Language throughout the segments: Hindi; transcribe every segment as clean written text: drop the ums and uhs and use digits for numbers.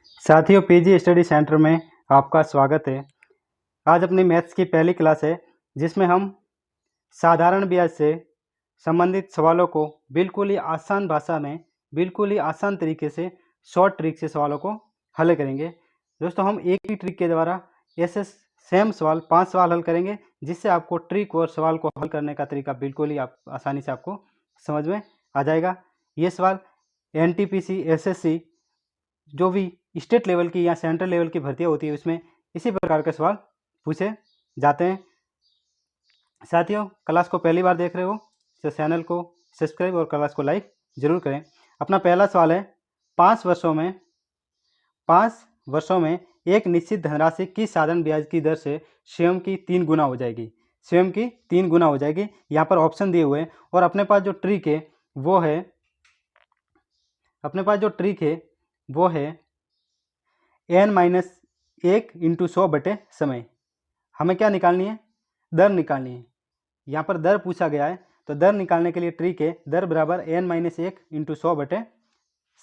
साथियों, पीजी स्टडी सेंटर में आपका स्वागत है। आज अपनी मैथ्स की पहली क्लास है, जिसमें हम साधारण ब्याज से संबंधित सवालों को बिल्कुल ही आसान भाषा में, बिल्कुल ही आसान तरीके से, शॉर्ट ट्रिक से सवालों को हल करेंगे। दोस्तों, हम एक ही ट्रिक के द्वारा ऐसे सेम सवाल 5 सवाल हल करेंगे, जिससे आपको ट्रिक और सवाल को हल करने का तरीका बिल्कुल ही आसानी से आपको समझ में आ जाएगा। ये सवाल एनटीपीसी, एसएससी, जो भी स्टेट लेवल की या सेंट्रल लेवल की भर्तियां होती है, उसमें इसी प्रकार के सवाल पूछे जाते हैं। साथियों, क्लास को पहली बार देख रहे हो तो चैनल को सब्सक्राइब और क्लास को लाइक जरूर करें। अपना पहला सवाल है, 5 वर्षों में एक निश्चित धनराशि की साधारण ब्याज की दर से स्वयं की 3 गुना हो जाएगी। स्वयं की 3 गुना हो जाएगी। यहाँ पर ऑप्शन दिए हुए हैं और अपने पास जो ट्रिक है वो है n-1 इंटू 100 बटे समय। हमें क्या निकालनी है? दर निकालनी है। यहाँ पर दर पूछा गया है, तो दर निकालने के लिए ट्रिक है दर बराबर n-1 इंटू 100 बटे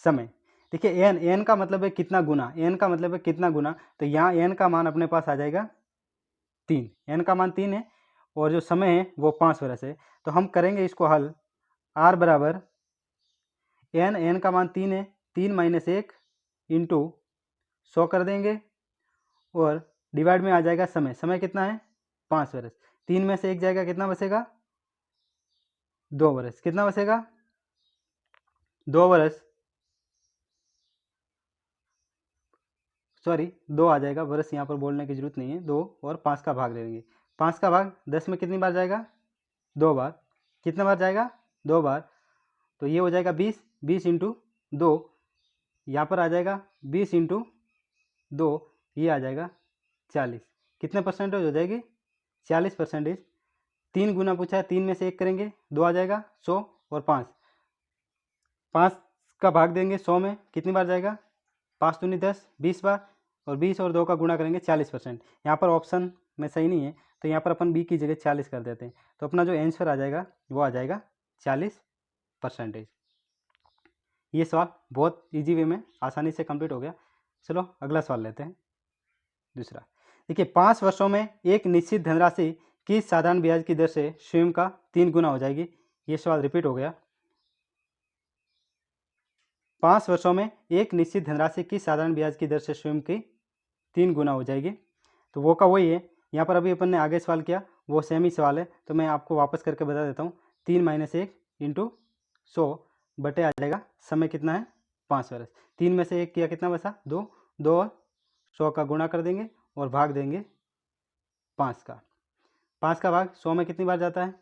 समय। देखिए, n का मतलब है कितना गुना, n का मतलब है कितना गुना, तो यहाँ n का मान अपने पास आ जाएगा 3। n का मान 3 है और जो समय है वो 5 वर्ष है। तो हम करेंगे इसको हल। r बराबर n का मान 3 है, 3-1 इंटू 100 कर देंगे और डिवाइड में आ जाएगा समय। समय कितना है? 5 वर्ष। 3 में से 1 जाएगा, कितना बचेगा? 2 वर्ष। कितना बचेगा? 2 वर्ष, सॉरी 2 आ जाएगा, वर्ष यहाँ पर बोलने की जरूरत नहीं है। 2 और 5 का भाग दे देंगे। 5 का भाग 10 में कितनी बार जाएगा? 2 बार। कितने बार जाएगा? 2 बार। तो ये हो जाएगा 20। 20 इंटू 2, यहाँ पर आ जाएगा 20 इंटू 2, ये आ जाएगा 40। कितने परसेंटेज हो जाएगी? 40%। 3 गुना पूछा है, 3 में से 1 करेंगे, 2 आ जाएगा, 100 और 5 का भाग देंगे 100 में, कितनी बार जाएगा? 5 दूनी 10, 20 बार, और 20 और 2 का गुणा करेंगे 40%। यहाँ पर ऑप्शन में सही नहीं है, तो यहाँ पर अपन बी की जगह 40 कर देते हैं। तो अपना जो आंसर आ जाएगा वो आ जाएगा 40%। ये सवाल बहुत ईजी वे में आसानी से कंप्लीट हो गया। चलो अगला सवाल लेते हैं, दूसरा। देखिए, 5 वर्षों में एक निश्चित धनराशि की साधारण ब्याज की दर से स्वयं का 3 गुना हो जाएगी। ये सवाल रिपीट हो गया। 5 वर्षों में एक निश्चित धनराशि की साधारण ब्याज की दर से स्वयं की 3 गुना हो जाएगी। तो वो का वही है। यहाँ पर अभी अपन ने आगे सवाल किया, वो सेम ही सवाल है, तो मैं आपको वापस करके बता देता हूँ। 3-1 इंटू 100 बटे आ जाएगा समय कितना है? 5 वर्ष। 3 में से 1 किया, कितना बचा? 2। 2 और 100 का गुणा कर देंगे और भाग देंगे 5 का। 5 का भाग 100 में कितनी बार जाता है?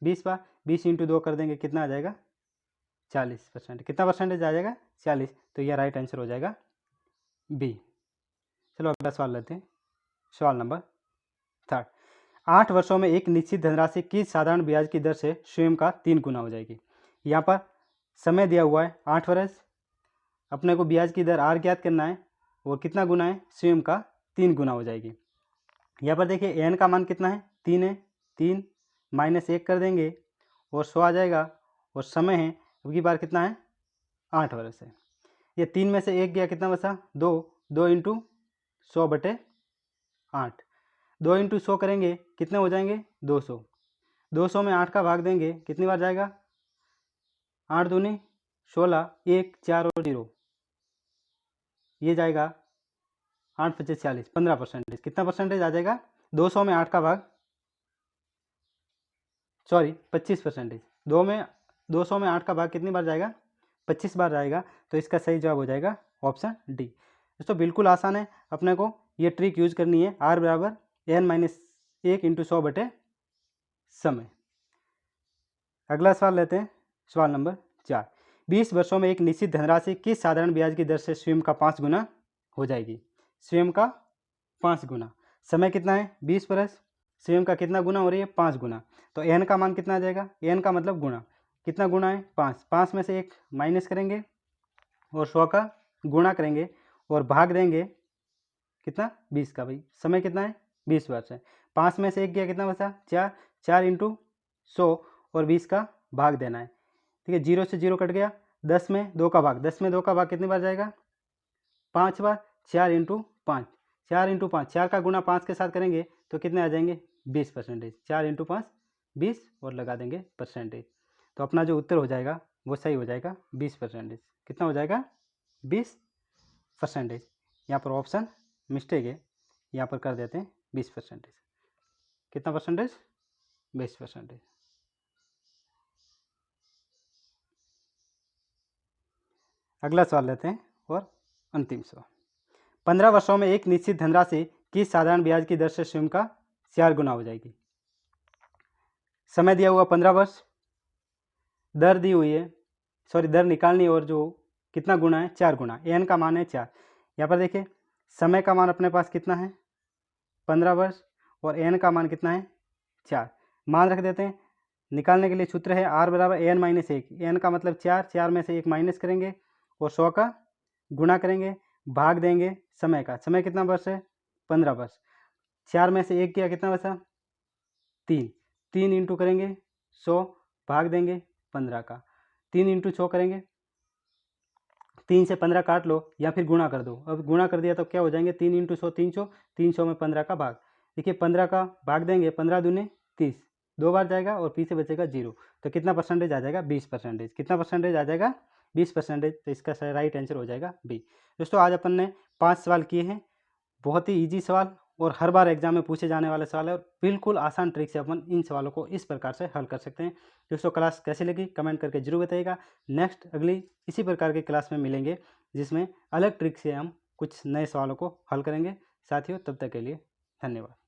20 बार। 20 इंटू 2 कर देंगे, कितना आ जाएगा? 40%। कितना परसेंटेज आ जाएगा? 40। तो यह राइट आंसर हो जाएगा बी। चलो अगला सवाल लेते हैं, सवाल नंबर 3। 8 वर्षों में एक निश्चित धनराशि की साधारण ब्याज की दर से स्वयं का 3 गुना हो जाएगी। यहाँ पर समय दिया हुआ है 8 वर्ष, अपने को ब्याज की दर आर ज्ञात करना है और कितना गुना है? स्वयं का 3 गुना हो जाएगी। यहाँ पर देखिए एन का मान कितना है? 3 है। 3-1 कर देंगे और 100 आ जाएगा और समय है अब की बार कितना है? 8 वर्ष है। ये 3 में से 1 गया, कितना बचा? 2। 2 इंटू 100 बटे 8। 2 इंटू 100 करेंगे, कितने हो जाएंगे? 200। 200 में 8 का भाग देंगे, कितनी बार जाएगा? 8 दूनी 16, 1 4 और 0, ये जाएगा 8-5 40, 15%। कितना परसेंटेज आ जाएगा? 200 में 8 का भाग, सॉरी 25%। 200 में 8 का भाग कितनी बार जाएगा? 25 बार जाएगा। तो इसका सही जवाब हो जाएगा ऑप्शन डी। दोस्तों, बिल्कुल आसान है, अपने को ये ट्रिक यूज करनी है। आर बराबर n-1 इंटू 100 बटे समय। अगला सवाल लेते हैं, सवाल नंबर 4। 20 वर्षों में एक निश्चित धनराशि की साधारण ब्याज की दर से स्वयं का 5 गुना हो जाएगी। स्वयं का 5 गुना। समय कितना है? 20 वर्ष। स्वयं का कितना गुना हो रही है? 5 गुना। तो एन का मान कितना आ जाएगा? एन का मतलब गुना। कितना गुना है? 5। 5 में से 1 माइनस करेंगे और 100 का गुणा करेंगे और भाग देंगे कितना? 20 का। भाई समय कितना है? 20 वर्ष है। 5 में से 1 गया, कितना बचा? 4। 4 इंटू 100 और 20 का भाग देना है। ठीक है, 0 से 0 कट गया। 10 में 2 का भाग, 10 में 2 का भाग कितनी बार जाएगा? 5 बार 4 इंटू 5, 4 इंटू 5, 4 का गुना 5 के साथ करेंगे तो कितने आ जाएंगे 20%। 4 इंटू 5 20 और लगा देंगे परसेंटेज, तो अपना जो उत्तर हो जाएगा वो सही हो जाएगा 20%। कितना हो जाएगा 20%। यहाँ पर ऑप्शन मिस्टेक है, यहाँ पर कर देते हैं 20%। कितना परसेंटेज 20%। अगला सवाल लेते हैं और अंतिम सवाल। 15 वर्षों में एक निश्चित धनराशि किस साधारण ब्याज की दर से स्वयं का 4 गुना हो जाएगी। समय दिया हुआ 15 वर्ष, दर दी हुई है, सॉरी दर निकालनी और जो कितना गुना है 4 गुना, एन का मान है 4। यहाँ पर देखिए समय का मान अपने पास कितना है 15 वर्ष और एन का मान कितना है 4। मान रख देते हैं, निकालने के लिए सूत्र है आर बराबर एन माइनस 1। एन का मतलब 4, 4 में से 1 माइनस करेंगे और 100 का गुणा करेंगे, भाग देंगे समय का। समय कितना वर्ष है 15 वर्ष। 4 में से 1 किया कितना बचा 3, 3 इंटू करेंगे 100, भाग देंगे 15 का। 3 इंटू 100 करेंगे, 3 से 15 काट लो या फिर गुणा कर दो। अब गुणा कर दिया तो क्या हो जाएंगे 3 इंटू 100 300, 300 में 15 का भाग। देखिए 15 का भाग देंगे, 15 दूने 30, 2 बार जाएगा और पीछे बचेगा 0। तो कितना परसेंटेज आ जाएगा 20%। कितना परसेंटेज आ जाएगा 20%। तो इसका राइट आंसर हो जाएगा बी। दोस्तों आज अपन ने 5 सवाल किए हैं, बहुत ही ईजी सवाल और हर बार एग्जाम में पूछे जाने वाले सवाल है और बिल्कुल आसान ट्रिक से अपन इन सवालों को इस प्रकार से हल कर सकते हैं। दोस्तों क्लास कैसी लगी कमेंट करके जरूर बताइएगा। नेक्स्ट अगली इसी प्रकार की क्लास में मिलेंगे जिसमें अलग ट्रिक से हम कुछ नए सवालों को हल करेंगे। साथियों तब तक के लिए धन्यवाद।